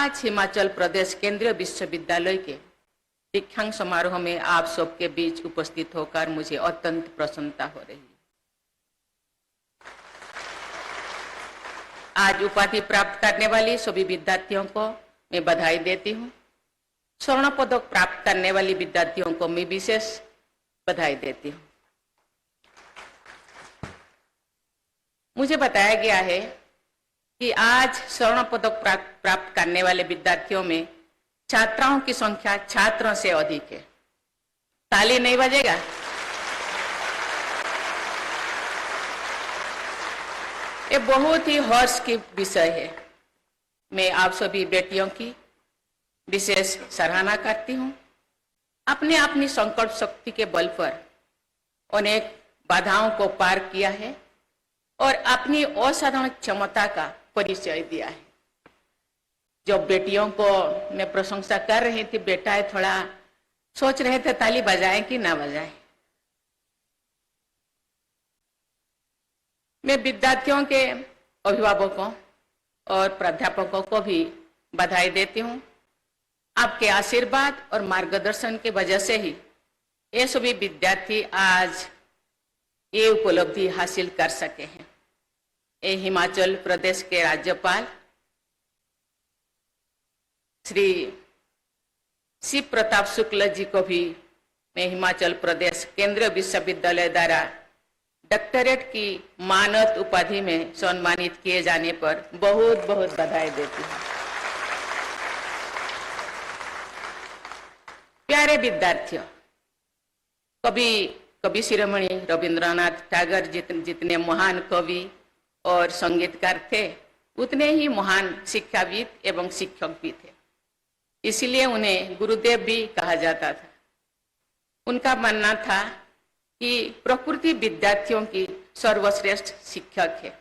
आज हिमाचल प्रदेश केंद्रीय विश्वविद्यालय के दीक्षांत समारोह में आप सबके बीच उपस्थित होकर मुझे अत्यंत प्रसन्नता हो रही है। आज उपाधि प्राप्त करने वाली सभी विद्यार्थियों को मैं बधाई देती हूँ। स्वर्ण पदक प्राप्त करने वाली विद्यार्थियों को मैं विशेष बधाई देती हूँ। मुझे बताया गया है कि आज स्वर्ण पदक प्राप्त करने वाले विद्यार्थियों में छात्राओं की संख्या छात्रों से अधिक है। ताली नहीं बजेगा? ये बहुत ही हर्ष की विषय है। मैं आप सभी बेटियों की विशेष सराहना करती हूँ। अपने अपनी संकल्प शक्ति के बल पर अनेक बाधाओं को पार किया है और अपनी असाधारण क्षमता का परिचय दिया है। जब बेटियों को मैं प्रशंसा कर रही थी, बेटा थोड़ा सोच रहे थे ताली बजाएं कि ना बजाएं। मैं विद्यार्थियों के अभिभावकों और प्राध्यापकों को भी बधाई देती हूँ। आपके आशीर्वाद और मार्गदर्शन की वजह से ही ये सभी विद्यार्थी आज ये उपलब्धि हासिल कर सके हैं। ये हिमाचल प्रदेश के राज्यपाल श्री शिव प्रताप शुक्ल जी को भी मैं हिमाचल प्रदेश केंद्रीय विश्वविद्यालय द्वारा डॉक्टरेट की मानद उपाधि में सम्मानित किए जाने पर बहुत बहुत बधाई देती हूँ। प्यारे विद्यार्थियों, कवि शिरोमणि रविंद्रनाथ टैगोर जितने महान कवि और संगीतकार थे, उतने ही महान शिक्षाविद एवं शिक्षक भी थे। इसलिए उन्हें गुरुदेव भी कहा जाता था। उनका मानना था कि प्रकृति विद्यार्थियों की सर्वश्रेष्ठ शिक्षक है।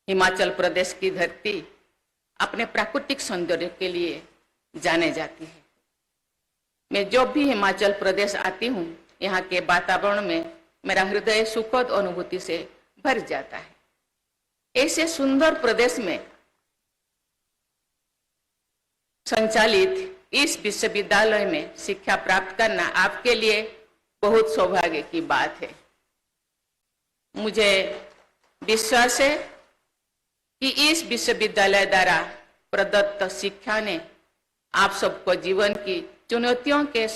हिमाचल प्रदेश की धरती अपने प्राकृतिक सौंदर्य के लिए जाने जाती है। मैं जब भी हिमाचल प्रदेश आती हूँ, यहाँ के वातावरण में मेरा हृदय सुखद अनुभूति से भर जाता है। ऐसे सुंदर प्रदेश में संचालित इस विश्वविद्यालय में शिक्षा प्राप्त करना आपके लिए बहुत सौभाग्य की बात है। मुझे विश्वास है कि इस विश्वविद्यालय द्वारा प्रदत्त शिक्षा ने आप सबको जीवन की चुनौतियों के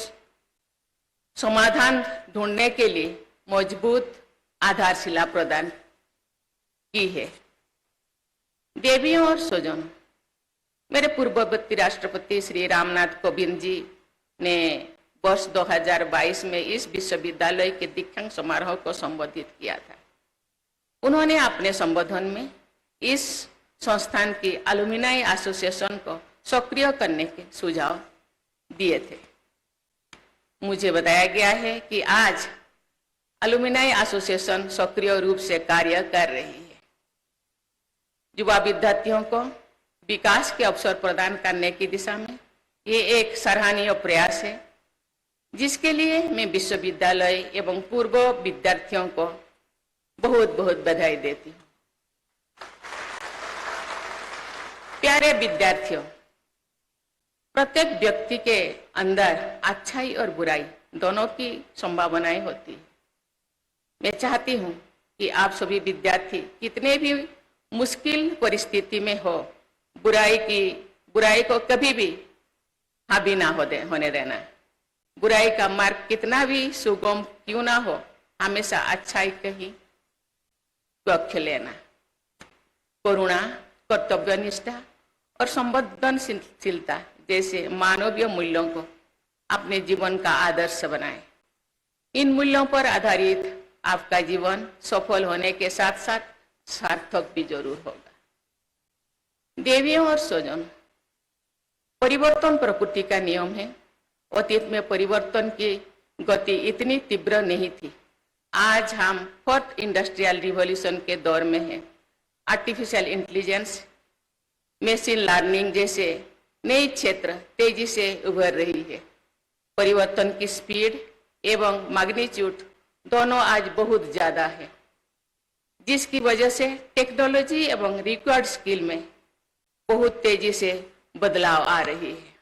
समाधान ढूंढने के लिए मजबूत आधारशिला प्रदान की है। देवियों और स्वजनों, मेरे पूर्ववर्ती राष्ट्रपति श्री रामनाथ कोविंद जी ने वर्ष 2022 में इस विश्वविद्यालय के दीक्षांत समारोह को संबोधित किया था। उन्होंने अपने संबोधन में इस संस्थान की एलुमनाई एसोसिएशन को सक्रिय करने के सुझाव दिए थे। मुझे बताया गया है कि आज एलुमनाई एसोसिएशन सक्रिय रूप से कार्य कर रही है। युवा विद्यार्थियों को विकास के अवसर प्रदान करने की दिशा में ये एक सराहनीय प्रयास है, जिसके लिए मैं विश्वविद्यालय एवं पूर्व विद्यार्थियों को बहुत बहुत बधाई देती हूँ। प्यारे विद्यार्थियों, प्रत्येक व्यक्ति के अंदर अच्छाई और बुराई दोनों की संभावनाएं होती है। मैं चाहती हूँ कि आप सभी विद्यार्थी कितने भी मुश्किल परिस्थिति में हो, बुराई को कभी भी हावी ना होने देना। बुराई का मार्ग कितना भी सुगम क्यों ना हो, हमेशा अच्छाई का ही पक्ष लेना। करुणा, कर्तव्यनिष्ठा और संवेदनशीलता जैसे मानवीय मूल्यों को अपने जीवन का आदर्श बनाएं। इन मूल्यों पर आधारित आपका जीवन सफल होने के साथ साथ सार्थक भी जरूर होगा। देवियों और स्वजन, परिवर्तन प्रकृति का नियम है। अतीत में परिवर्तन की गति इतनी तीव्र नहीं थी। आज हम फोर्थ इंडस्ट्रियल रिवॉल्यूशन के दौर में हैं। आर्टिफिशियल इंटेलिजेंस, मशीन लर्निंग जैसे नई क्षेत्र तेजी से उभर रही है। परिवर्तन की स्पीड एवं मैग्नीट्यूड दोनों आज बहुत ज्यादा है, जिसकी वजह से टेक्नोलॉजी एवं रिक्वायर्ड स्किल में बहुत तेजी से बदलाव आ रही है।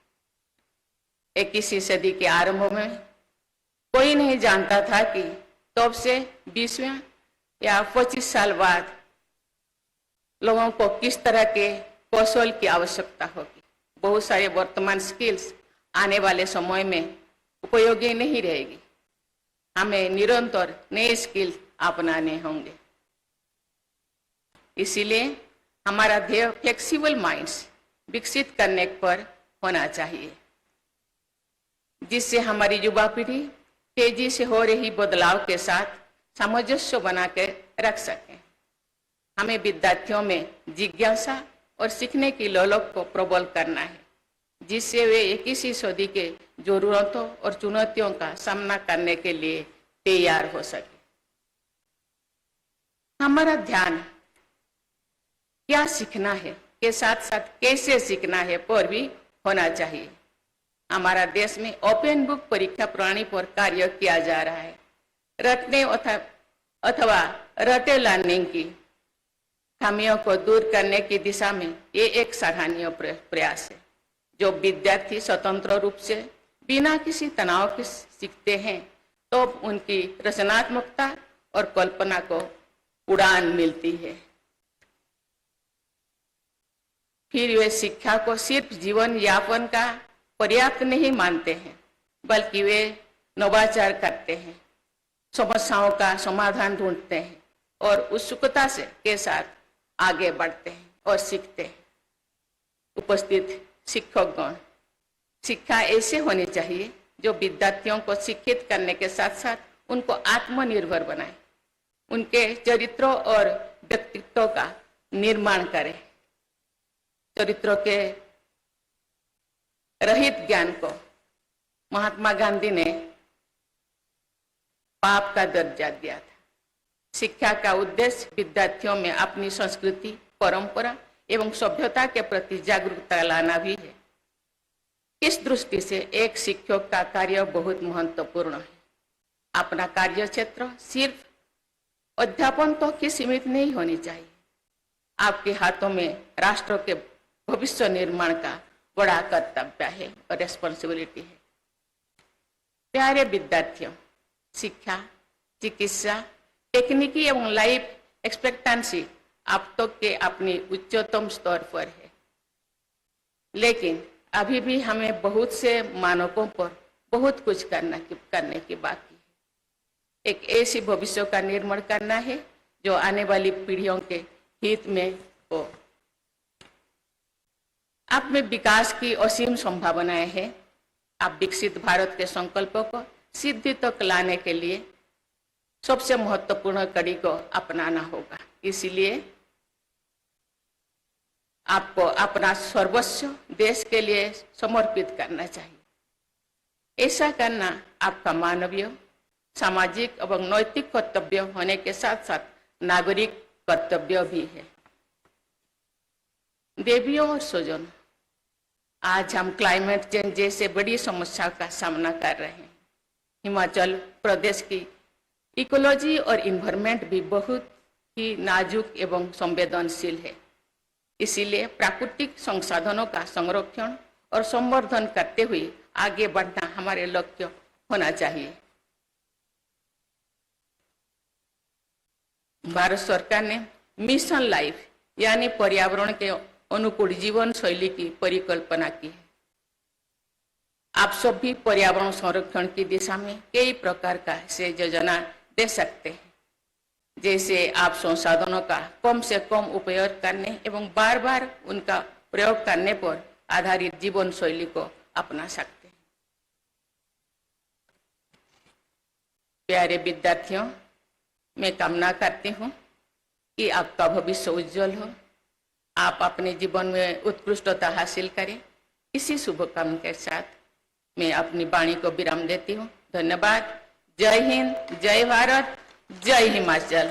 21वीं सदी के आरंभ में कोई नहीं जानता था कि तब से 20वें या 25 साल बाद लोगों को किस तरह के कौशल की आवश्यकता होगी। बहुत सारे वर्तमान स्किल्स आने वाले समय में उपयोगी नहीं रहेगी। हमें निरंतर नए स्किल अपनाने होंगे। इसीलिए हमारा ध्येय फ्लेक्सिबल माइंड्स विकसित करने पर होना चाहिए, जिससे हमारी युवा पीढ़ी तेजी से हो रही बदलाव के साथ सामंजस्य बनाकर रख सके। हमें विद्यार्थियों में जिज्ञासा और सीखने की ललक को प्रबल करना है, जिससे वे 21वीं सदी के जरूरतों और चुनौतियों का सामना करने के लिए तैयार हो सके। हमारा ध्यान क्या सीखना है के साथ साथ कैसे सीखना है पर भी होना चाहिए। हमारा देश में ओपन बुक परीक्षा प्रणाली पर कार्य किया जा रहा है। रटने अथवा रटे लर्निंग की खामियों को दूर करने की दिशा में ये एक सराहनीय प्रयास है। जो विद्यार्थी स्वतंत्र रूप से बिना किसी तनाव के सीखते हैं तो उनकी रचनात्मकता और कल्पना को उड़ान मिलती है। फिर वे शिक्षा को सिर्फ जीवन यापन का पर्याप्त नहीं मानते हैं, बल्कि वे नवाचार करते हैं, समस्याओं का समाधान ढूंढते हैं और उत्सुकता से के साथ आगे बढ़ते हैं और सीखते हैं। उपस्थित शिक्षकगण, शिक्षा ऐसे होनी चाहिए जो विद्यार्थियों को शिक्षित करने के साथ साथ उनको आत्मनिर्भर बनाए, उनके चरित्रों और व्यक्तित्व का निर्माण करे। चरित्रों के रहित ज्ञान को महात्मा गांधी ने पाप का दर्जा दिया था। शिक्षा का उद्देश्य विद्यार्थियों में अपनी संस्कृति, परंपरा एवं सभ्यता के प्रति जागरूकता लाना भी है। इस दृष्टि से एक शिक्षक का कार्य बहुत महत्वपूर्ण है। अपना कार्य क्षेत्र सिर्फ अध्यापन तो की सीमित नहीं होनी चाहिए। आपके हाथों में राष्ट्र के भविष्य निर्माण का बड़ा कर्तव्य है और रेस्पॉन्सिबिलिटी है। प्यारे विद्यार्थियों, शिक्षा, चिकित्सा, तकनीकी एवं लाइफ एक्सपेक्टेंसी अब तक के अपनी उच्चतम स्तर पर है, लेकिन अभी भी हमें बहुत से मानकों पर बहुत कुछ करने की बाकी है। एक ऐसी भविष्य का निर्माण करना है जो आने वाली पीढ़ियों के हित में हो। आप में विकास की असीम संभावनाएं हैं। आप विकसित भारत के संकल्पों को सिद्धि तक लाने के लिए सबसे महत्वपूर्ण कड़ी को अपनाना होगा। इसलिए आपको अपना सर्वस्व देश के लिए समर्पित करना चाहिए। ऐसा करना आपका मानवीय, सामाजिक एवं नैतिक कर्तव्य होने के साथ साथ नागरिक कर्तव्य भी है। देवियों और स्वजनों, आज हम क्लाइमेट चेंज जैसे बड़ी समस्या का सामना कर रहे हैं। हिमाचल प्रदेश की इकोलॉजी और इन्वायरमेंट भी बहुत ही नाजुक एवं संवेदनशील है। इसीलिए प्राकृतिक संसाधनों का संरक्षण और संवर्धन करते हुए आगे बढ़ना हमारे लक्ष्य होना चाहिए। भारत सरकार ने मिशन लाइफ यानी पर्यावरण के अनुकूल जीवन शैली की परिकल्पना की है। आप सब भी पर्यावरण संरक्षण की दिशा में कई प्रकार का से योजना दे सकते हैं, जैसे आप संसाधनों का कम से कम उपयोग करने एवं बार बार उनका प्रयोग करने पर आधारित जीवन शैली को अपना सकते हैं। प्यारे विद्यार्थियों, मैं कामना करती हूँ कि आपका भविष्य उज्जवल हो, आप अपने जीवन में उत्कृष्टता हासिल करें। इसी शुभकामना के साथ मैं अपनी वाणी को विराम देती हूँ। धन्यवाद। जय हिंद, जय भारत, जय हिमाचल।